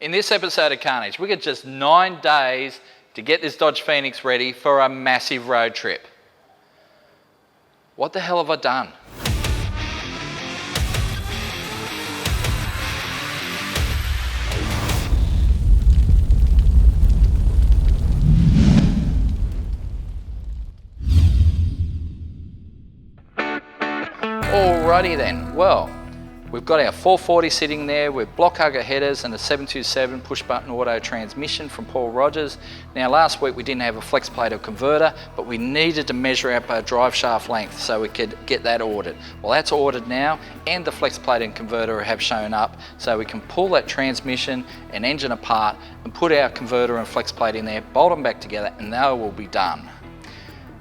In this episode of Carnage, we got just 9 days to get this Dodge Phoenix ready for a massive road trip. What the hell have I done? Alrighty then, well, we've got our 440 sitting there with block hugger headers and a 727 push button auto transmission from Paul Rogers. Now last week we didn't have a flex plate or converter, but we needed to measure out our drive shaft length so we could get that ordered. Well, that's ordered now, and the flex plate and converter have shown up, so we can pull that transmission and engine apart and put our converter and flex plate in there, bolt them back together, and they will be done,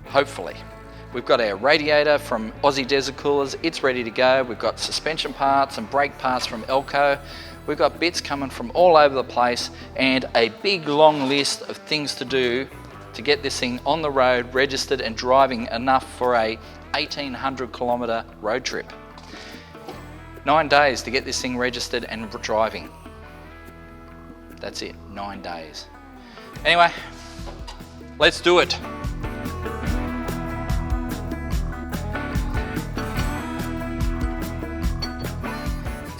hopefully. We've got our radiator from Aussie Desert Coolers, it's ready to go. We've got suspension parts and brake parts from Elco. We've got bits coming from all over the place and a big long list of things to do to get this thing on the road, registered and driving enough for a 1,800 kilometre road trip. 9 days to get this thing registered and driving. That's it, 9 days. Anyway, let's do it.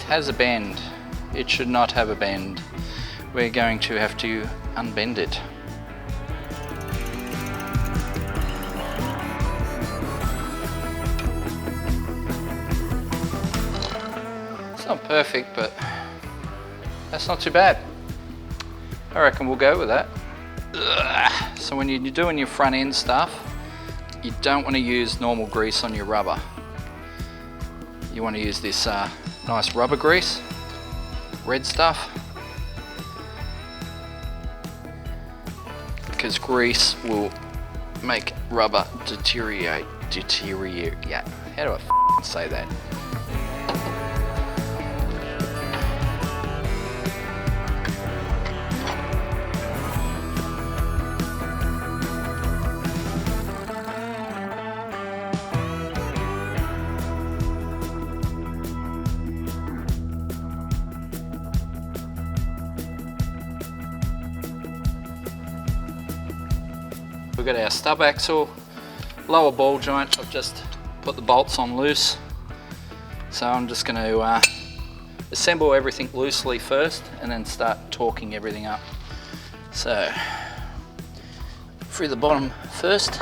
Has a bend. It should not have a bend. We're going to have to unbend it. It's not perfect, but that's not too bad. I reckon we'll go with that. Ugh. So when you're doing your front end stuff, you don't want to use normal grease on your rubber. You want to use this nice rubber grease, red stuff, because grease will make rubber deteriorate. Yeah, how do I say that? We've got our stub axle, lower ball joint. I've just put the bolts on loose. So I'm just going to assemble everything loosely first and then start torquing everything up. So, through the bottom first.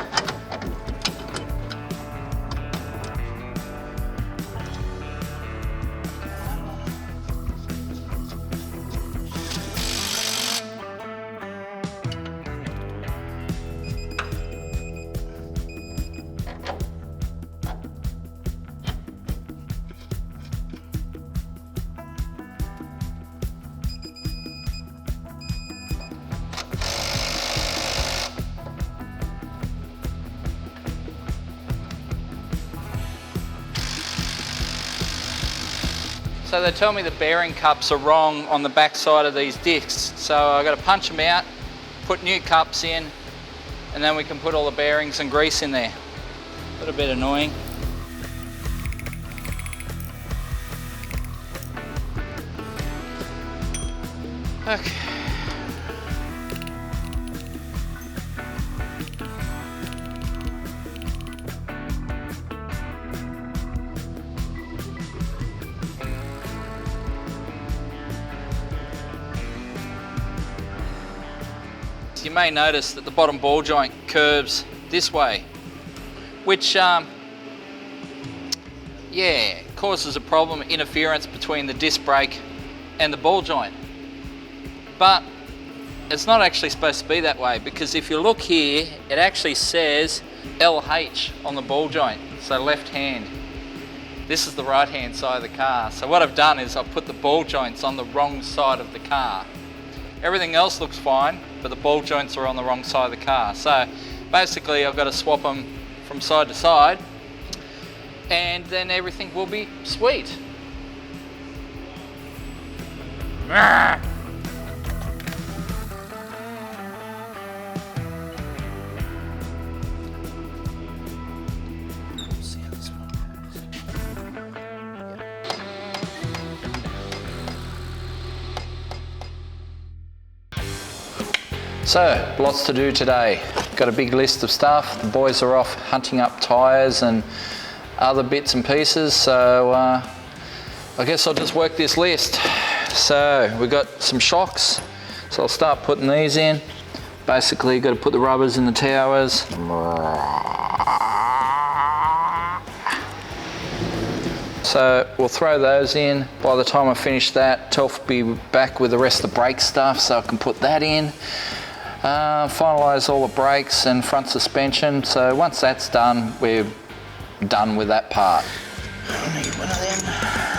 So they tell me the bearing cups are wrong on the back side of these discs. So I've got to punch them out, put new cups in, and then we can put all the bearings and grease in there. A little bit annoying. Okay. You may notice that the bottom ball joint curves this way, which causes a problem, interference between the disc brake and the ball joint. But it's not actually supposed to be that way, because if you look here, it actually says LH on the ball joint, so left hand. This is the right hand side of the car. So what I've done is I've put the ball joints on the wrong side of the car. Everything else looks fine, but the ball joints are on the wrong side of the car. So basically I've got to swap them from side to side, and then everything will be sweet. So, lots to do today. Got a big list of stuff. The boys are off hunting up tyres and other bits and pieces, so I guess I'll just work this list. So, we've got some shocks, so I'll start putting these in. Basically, got to put the rubbers in the towers. So we'll throw those in. By the time I finish that, Telf will be back with the rest of the brake stuff, so I can put that in. Finalise all the brakes and front suspension. So once that's done, we're done with that part. I need one of them.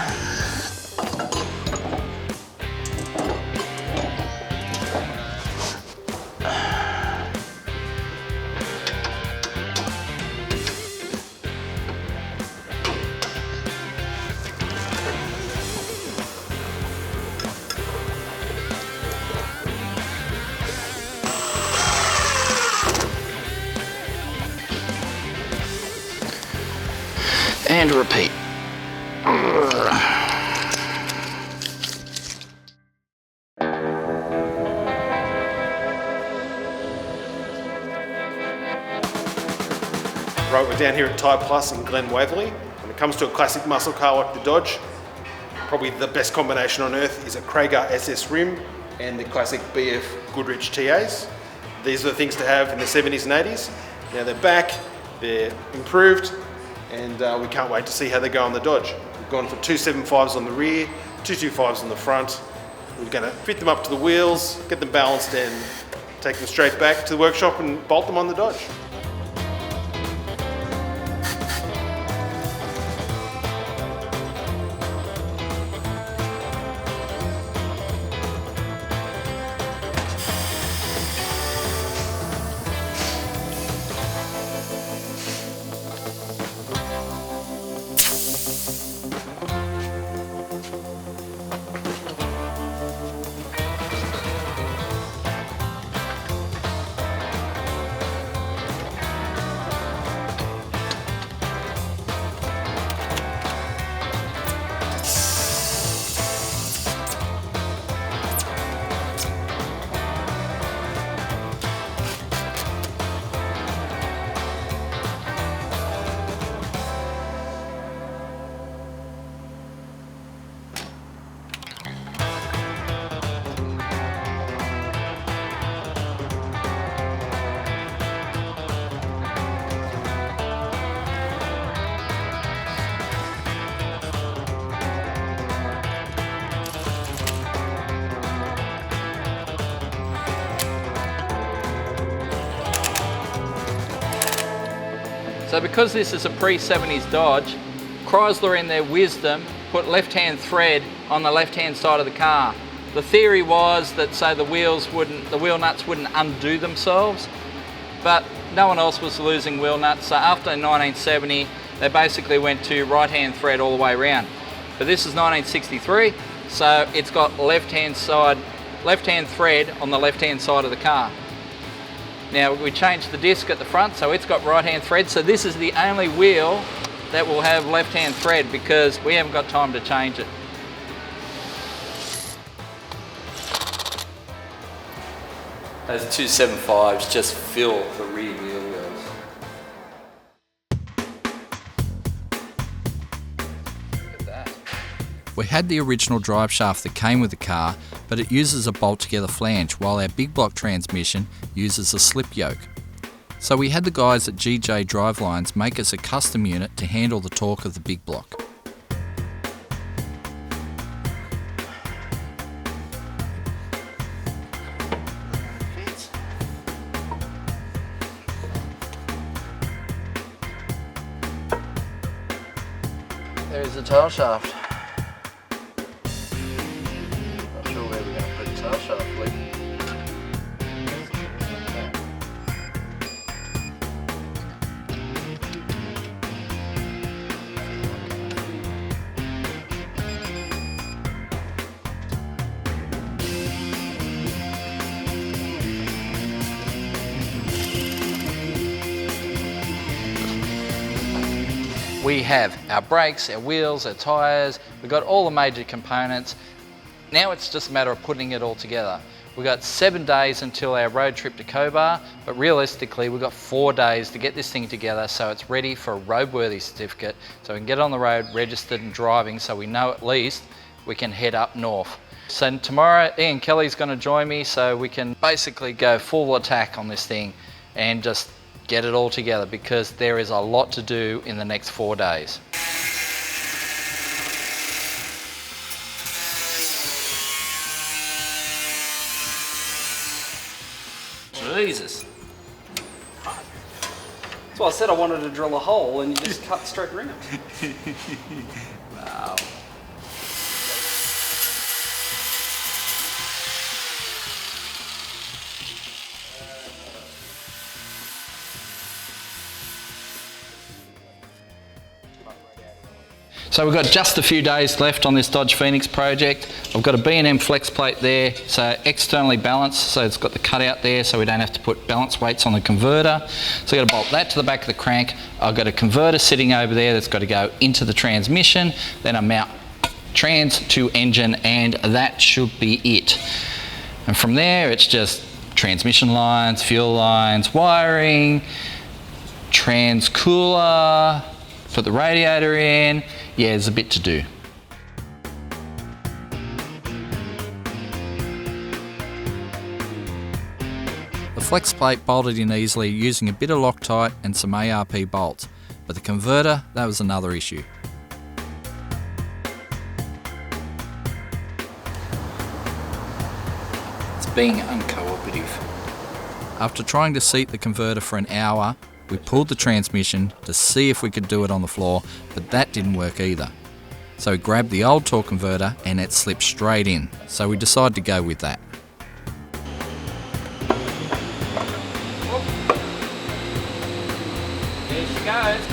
And repeat. Right, we're down here at Tyre Plus in Glen Waverley. When it comes to a classic muscle car like the Dodge, probably the best combination on earth is a Krager SS rim and the classic BF Goodrich TAs. These are the things to have in the 70s and 80s. Now they're back, they're improved, and we can't wait to see how they go on the Dodge. We've gone for 275s on the rear, 225s on the front. We're going to fit them up to the wheels, get them balanced, and take them straight back to the workshop and bolt them on the Dodge. So because this is a pre-70s Dodge, Chrysler in their wisdom put left-hand thread on the left-hand side of the car. The theory was that so the wheel nuts wouldn't undo themselves, but no one else was losing wheel nuts. So after 1970, they basically went to right-hand thread all the way around. But this is 1963, so it's got left-hand thread on the left-hand side of the car. Now we changed the disc at the front, so it's got right-hand thread. So this is the only wheel that will have left-hand thread because we haven't got time to change it. Those 275s just fill the rear wheel wells. Look at that. We had the original drive shaft that came with the car, but it uses a bolt-together flange, while our big block transmission uses a slip yoke. So we had the guys at GJ Drivelines make us a custom unit to handle the torque of the big block. There's the tail shaft. Not sure where we're going to put the tail shaft, Lee. We have our brakes, our wheels, our tyres, we've got all the major components. Now it's just a matter of putting it all together. We've got 7 days until our road trip to Cobar, but realistically we've got 4 days to get this thing together so it's ready for a roadworthy certificate, so we can get on the road, registered and driving, so we know at least we can head up north. So tomorrow Ian Kelly's going to join me so we can basically go full attack on this thing and just get it all together, because there is a lot to do in the next 4 days. Jesus. That's why I said I wanted to drill a hole and you just cut straight around. Wow. So we've got just a few days left on this Dodge Phoenix project. I've got a B&M flex plate there, so externally balanced, so it's got the cutout there so we don't have to put balance weights on the converter. So I've got to bolt that to the back of the crank. I've got a converter sitting over there that's got to go into the transmission. Then I mount trans to engine, and that should be it. And from there it's just transmission lines, fuel lines, wiring, trans cooler, put the radiator in. Yeah, there's a bit to do. The flex plate bolted in easily using a bit of Loctite and some ARP bolts, but the converter, that was another issue. It's being uncooperative. After trying to seat the converter for an hour, we pulled the transmission to see if we could do it on the floor, but that didn't work either. So we grabbed the old torque converter and it slipped straight in, so we decided to go with that. There she goes.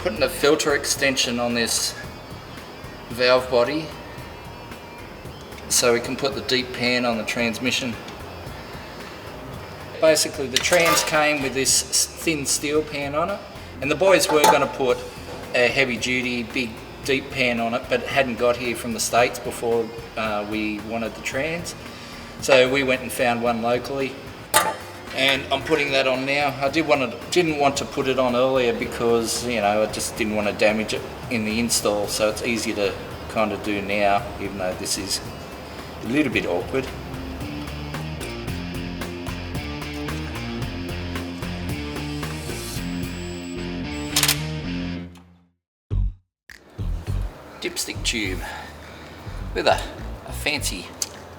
Putting a filter extension on this valve body so we can put the deep pan on the transmission. Basically the trans came with this thin steel pan on it, and the boys were going to put a heavy duty big deep pan on it, but it hadn't got here from the States before we wanted the trans. So we went and found one locally, and I'm putting that on now. I didn't want to put it on earlier because, you know, I just didn't want to damage it in the install, so it's easier to kind of do now, even though this is a little bit awkward. Dipstick tube with a fancy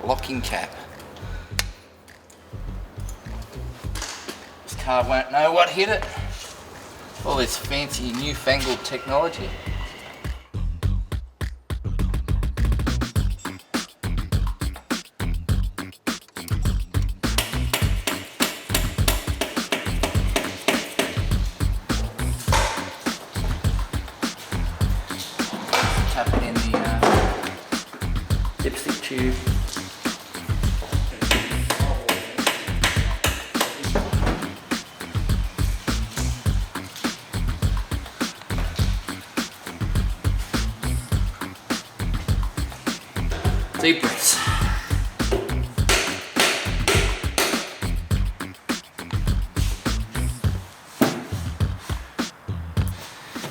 locking cap. This car won't know what hit it. All this fancy newfangled technology. Tap it in the dipstick tube. Deep breaths.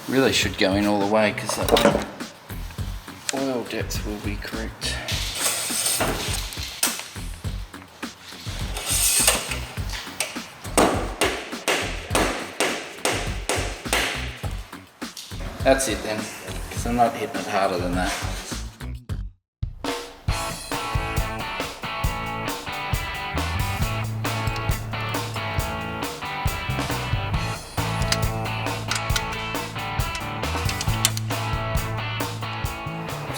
Really should go in all the way because that oil depth will be correct. That's it then, because I'm not hitting it harder than that.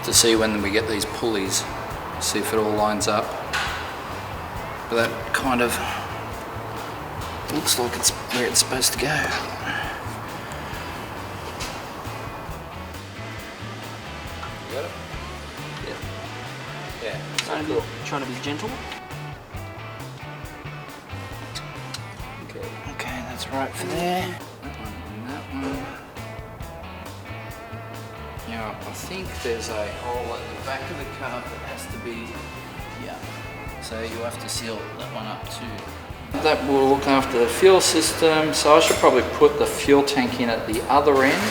To see when we get these pulleys, see if it all lines up. But that kind of Looks like it's where it's supposed to go. You got it? Yeah. Yeah. Trying to be gentle. Okay, that's right for there. That one and that one. Now, I think there's a hole at the back of the car that has to be, yeah. So you have to seal that one up too. That will look after the fuel system, so I should probably put the fuel tank in at the other end.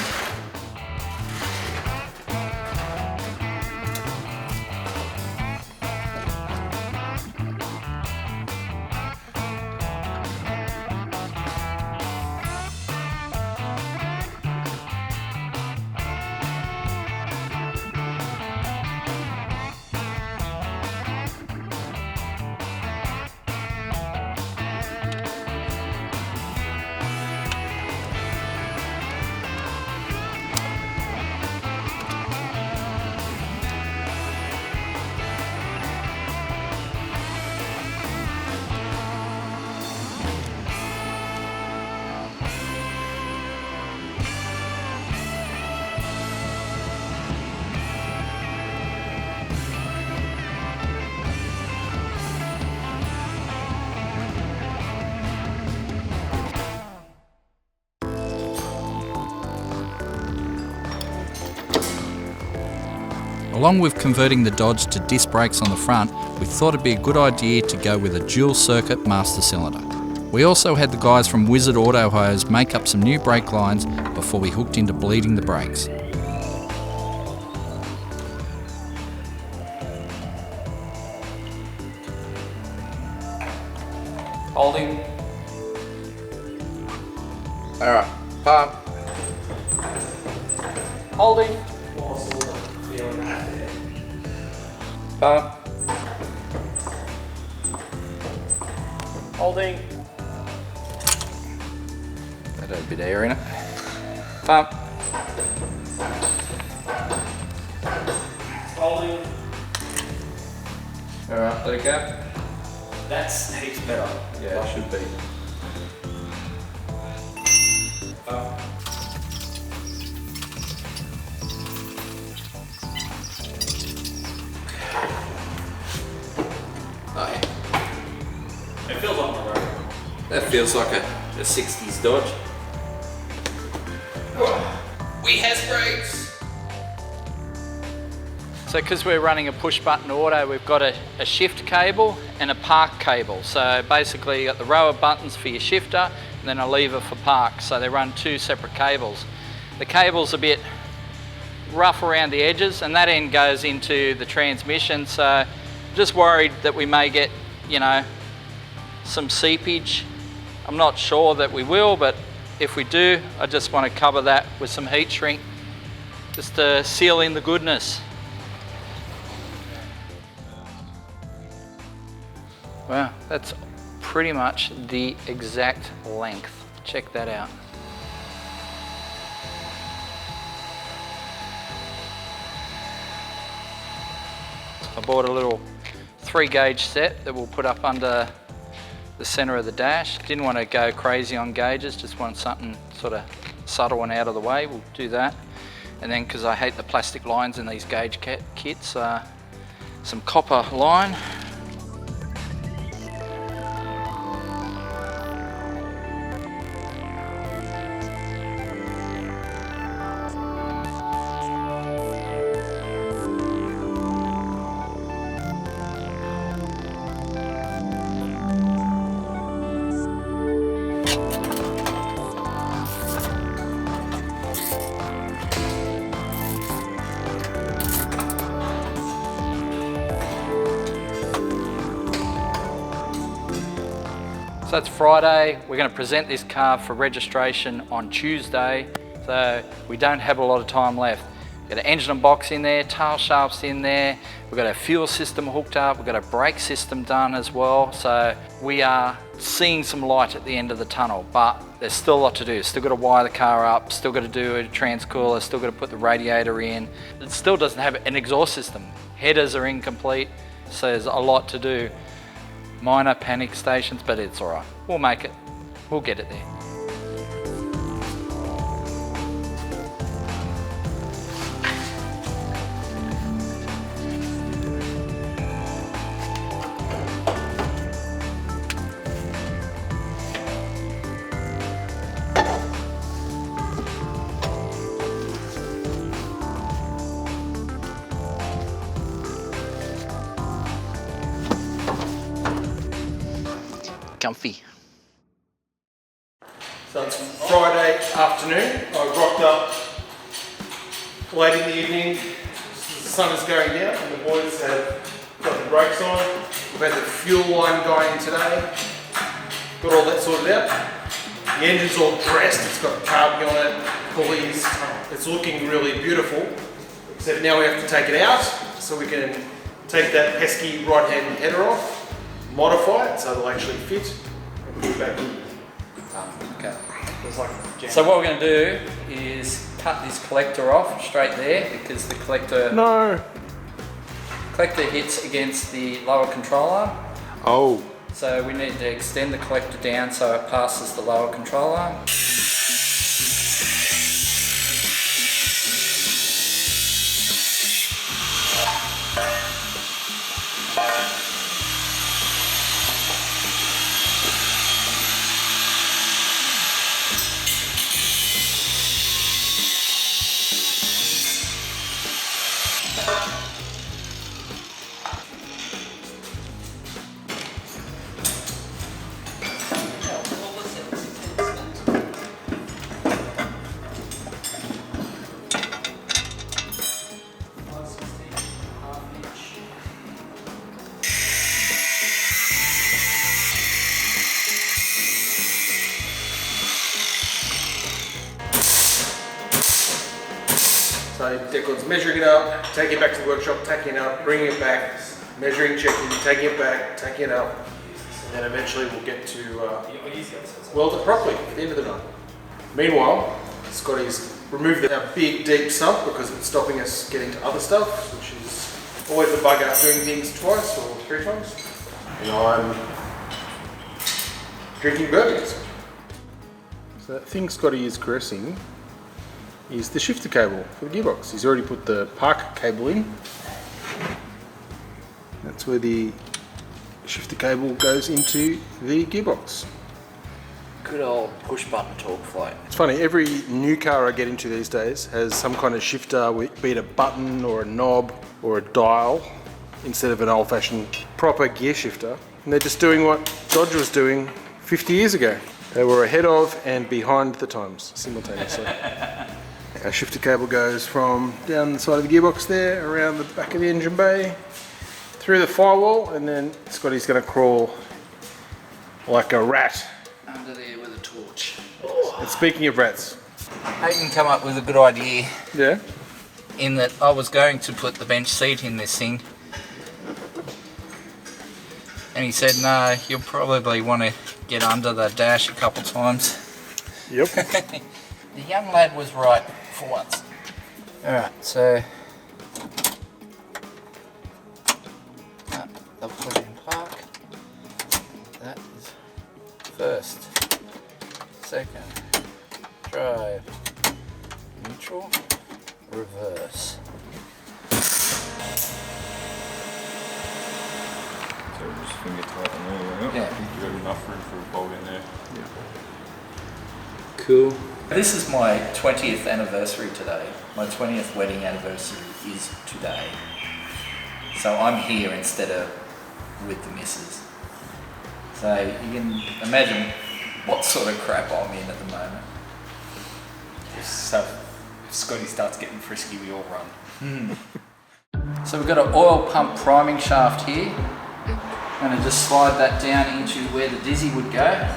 Along with converting the Dodge to disc brakes on the front, we thought it'd be a good idea to go with a dual circuit master cylinder. We also had the guys from Wizard Auto Hose make up some new brake lines before we hooked into bleeding the brakes. Holding. Alright, pump. Holding. Pump. Holding. That had a bit of air in it. Pump. Holding. Alright, let it go. That's heaps better. Yeah, it should be. Oh yeah. It feels like my road. That feels like a 60s Dodge. We has brakes! So because we're running a push button auto, we've got a shift cable and a park cable. So basically you got the row of buttons for your shifter and then a lever for park. So they run two separate cables. The cable's a bit rough around the edges and that end goes into the transmission. So I'm just worried that we may get, you know, some seepage. I'm not sure that we will, but if we do, I just want to cover that with some heat shrink just to seal in the goodness. Wow, that's pretty much the exact length. Check that out. I bought a little 3-gauge set that we'll put up under the center of the dash. Didn't want to go crazy on gauges, just want something sort of subtle and out of the way. We'll do that. And then, because I hate the plastic lines in these gauge kits, some copper line. So it's Friday, we're going to present this car for registration on Tuesday, so we don't have a lot of time left. We've got an engine and box in there, tail shafts in there, we've got a fuel system hooked up, we've got a brake system done as well, so we are seeing some light at the end of the tunnel, but there's still a lot to do. Still got to wire the car up, still got to do a transcooler, still got to put the radiator in. It still doesn't have an exhaust system. Headers are incomplete, so there's a lot to do. Minor panic stations, but it's all right. We'll make it. We'll get it there. Comfy. So it's Friday afternoon. I rocked up late in the evening. The sun is going down and the boys have got the brakes on. We've had the fuel line going in today. Got all that sorted out. The engine's all dressed. It's got carby on it, pulleys. It's looking really beautiful. Except now we have to take it out so we can take that pesky right-hand header off, modify it so it'll actually fit, and put it back in. Okay. So what we're going to do is cut this collector off straight there because the collector hits against the lower control arm. Oh. So we need to extend the collector down so it passes the lower control arm. So Declan's measuring it up, taking it back to the workshop, taking it up, bringing it back, measuring, checking, taking it back, taking it up, and then eventually we'll get to weld it properly at the end of the night. Meanwhile, Scotty's removed our big deep sump because it's stopping us getting to other stuff, which is always a bugger doing things twice or 3 times. And I'm drinking bourbons. So that thing Scotty is caressing is the shifter cable for the gearbox. He's already put the park cable in. That's where the shifter cable goes into the gearbox. Good old push button torque float. It's funny, every new car I get into these days has some kind of shifter, be it a button or a knob or a dial, instead of an old-fashioned proper gear shifter. And they're just doing what Dodge was doing 50 years ago. They were ahead of and behind the times simultaneously. Our shifter cable goes from down the side of the gearbox there, around the back of the engine bay, through the firewall, and then Scotty's going to crawl like a rat Under there with a torch. And speaking of rats. Hayden come up with a good idea Yeah? in that I was going to put the bench seat in this thing. And he said, no, you'll probably want to get under the dash a couple times. Yep. The young lad was right for once. Alright, so I'll put it in park. That is first, second, drive, neutral, reverse. So just finger tight on there, Yeah. You've got enough room for a bolt in there. Cool. This is my 20th anniversary today. My 20th wedding anniversary is today. So I'm here instead of with the missus. So you can imagine what sort of crap I'm in at the moment. So if Scotty starts getting frisky, we all run. So we've got an oil pump priming shaft here. I'm going to just slide that down into where the Dizzy would go.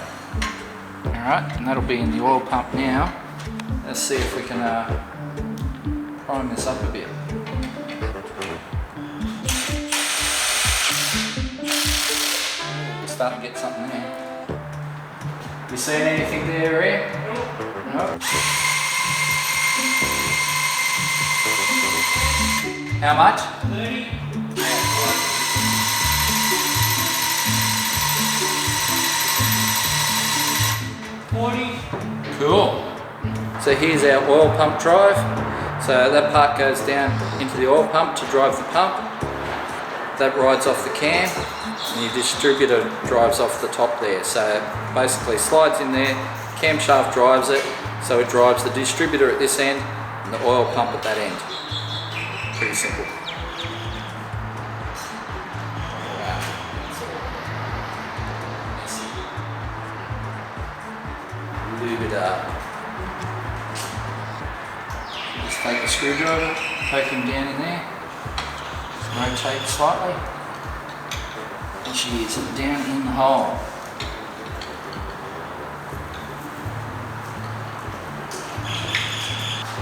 Alright, and that'll be in the oil pump now. Let's see if we can prime this up a bit. Starting to get something there. You seeing anything there, Ray? No. How much? 30. Cool. So here's our oil pump drive. So that part goes down into the oil pump to drive the pump. That rides off the cam, and your distributor drives off the top there. So basically slides in there, camshaft drives it, so it drives the distributor at this end and the oil pump at that end. Pretty simple. Lube it up. Just take the screwdriver, poke him down in there, rotate slightly, and shears it down in the hole.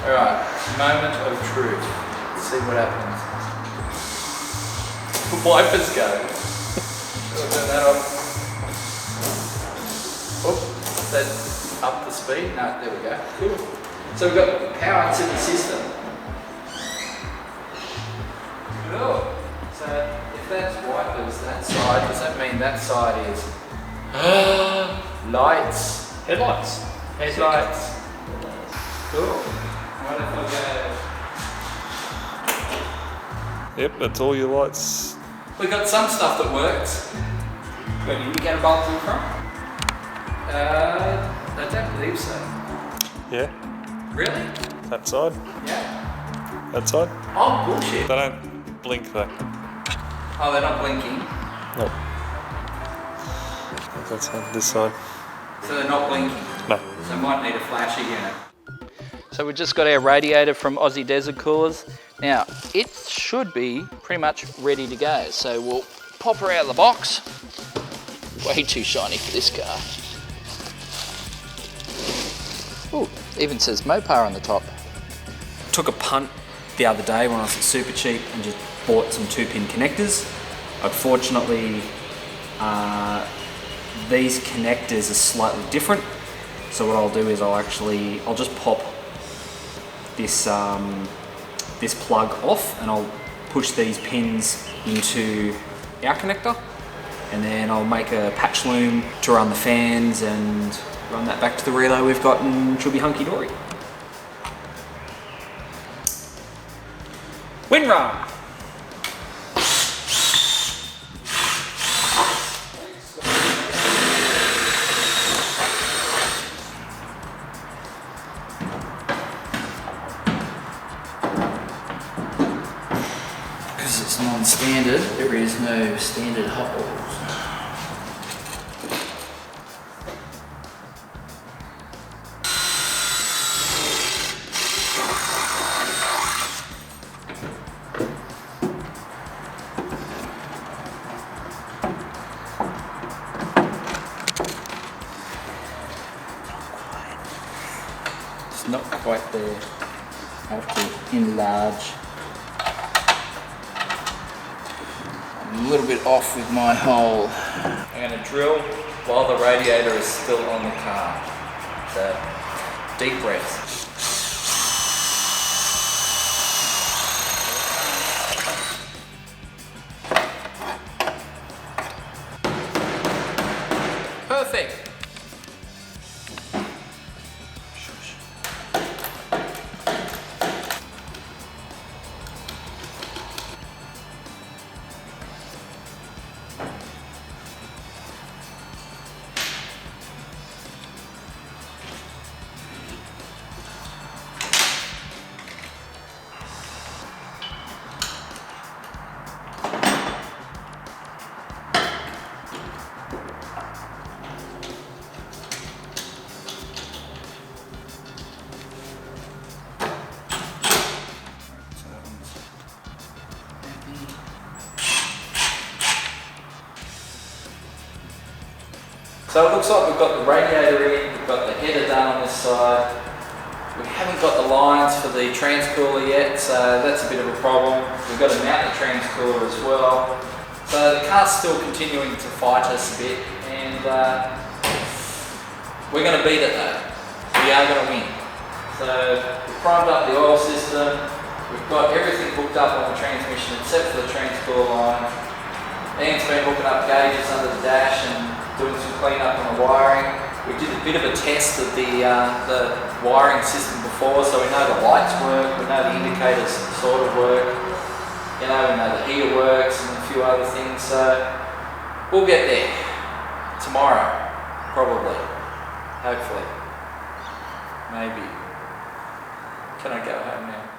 Alright, moment of truth. Let's see what happens. The wipers go. I'll turn that off. Oh, is that up the speed? No, there we go. Cool. So we've got power into the system. Cool. So if that's wipers, that side, does that mean that side is lights? Headlights. Headlights. Cool. What if I Yep, that's all your lights. go? We got some stuff that works. Where did you get a bulb from? I don't believe so. Yeah, Really? that side, Yeah. that side. Oh, bullshit. They don't blink though. Oh, they're not blinking. No. That side, this side. So they're not blinking. No. So might need a flasher unit. So we just got our radiator from Aussie Desert Coolers. Now, it should be pretty much ready to go. So we'll pop her out of the box. Way too shiny for this car. Ooh, even says Mopar on the top. Took a punt the other day when I was at Super Cheap and just bought some 2-pin connectors. Unfortunately, these connectors are slightly different. So what I'll do is I'll just pop this this plug off and I'll push these pins into our connector, and then I'll make a patch loom to run the fans and run that back to the relay we've got, and she'll be hunky-dory. WinRAR! Because it's non-standard, there is no standard holes. It's not quite there. I have to enlarge. I'm a little bit off with my hole. I'm going to drill while the radiator is still on the car. So, deep breaths. Perfect. So it looks like we've got the radiator in, we've got the header done on this side. We haven't got the lines for the transcooler yet, so that's a bit of a problem. We've got to mount the transcooler as well. So the car's still continuing to fight us a bit, and we're going to beat it though. We are going to win. So we've primed up the oil system, we've got everything hooked up on the transmission except for the transcooler line. Ian's been hooking up gauges under the dash and doing some clean up on the wiring. We did a bit of a test of the wiring system before, so we know the lights work, we know the indicators sort of work, you know, we know the heater works and a few other things, so we'll get there tomorrow, probably, hopefully, maybe. Can I go home now?